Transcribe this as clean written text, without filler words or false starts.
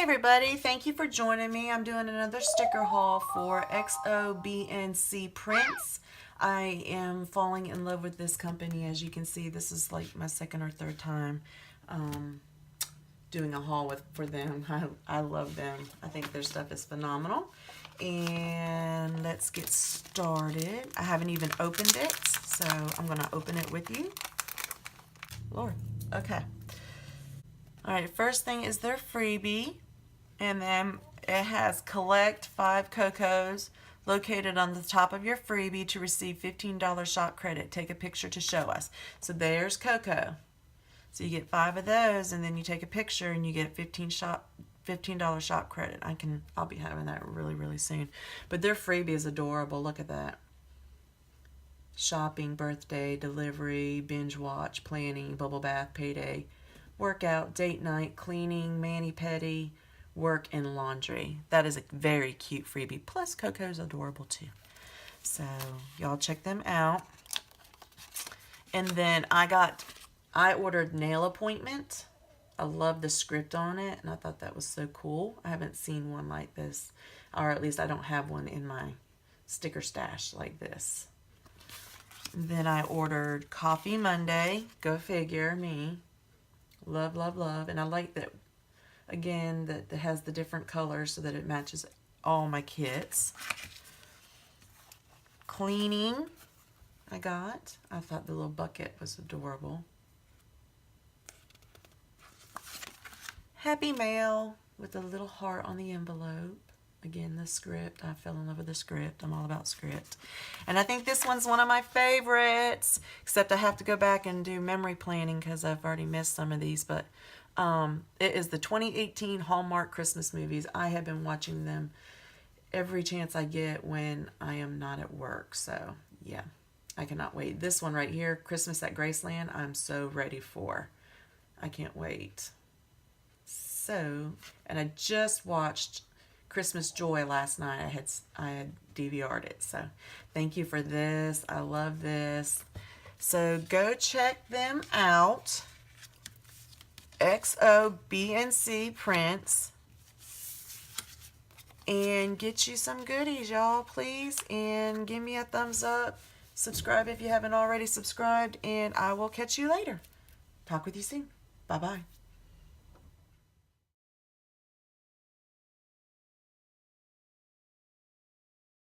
everybody, thank you for joining me. I'm doing another sticker haul for XoBNC Prints. I am falling in love with this company. As you can see, this is like my second or third time doing a haul for them. I love them. I think their stuff is phenomenal. And let's get started. I haven't even opened it, so I'm going to open it with you. Lord, okay. Alright, first thing is their freebie, and then it has collect 5 Cocos located on the top of your freebie to receive $15 shop credit. Take a picture to show us. So there's Coco. So you get 5 of those, and then you take a picture and you get $15 shop credit. I'll be having that really soon. But their freebie is adorable. Look at that. Shopping, birthday, delivery, binge watch, planning, bubble bath, payday, workout, date night, cleaning, mani-pedi, work, and laundry. That is a very cute freebie. Plus, Coco's adorable too. So, y'all check them out. And then I ordered Nail Appointment. I love the script on it, and I thought that was so cool. I haven't seen one like this, or at least I don't have one in my sticker stash like this. And then I ordered Coffee Monday. Go figure, me. Love, love, love. And I like that, again, that it has the different colors so that it matches all my kits. Cleaning, I got. I thought the little bucket was adorable. Happy Mail with a little heart on the envelope. Again, the script. I fell in love with the script. I'm all about script. And I think this one's one of my favorites, except I have to go back and do memory planning because I've already missed some of these. But it is the 2018 Hallmark Christmas movies. I have been watching them every chance I get when I am not at work. So, yeah, I cannot wait. This one right here, Christmas at Graceland, I'm so ready for. I can't wait. So, and I just watched Christmas Joy last night. I had DVR'd it. So thank you for this. I love this. So go check them out. XoBNC Prints. And get you some goodies, y'all, please. And give me a thumbs up. Subscribe if you haven't already subscribed. And I will catch you later. Talk with you soon. Bye-bye.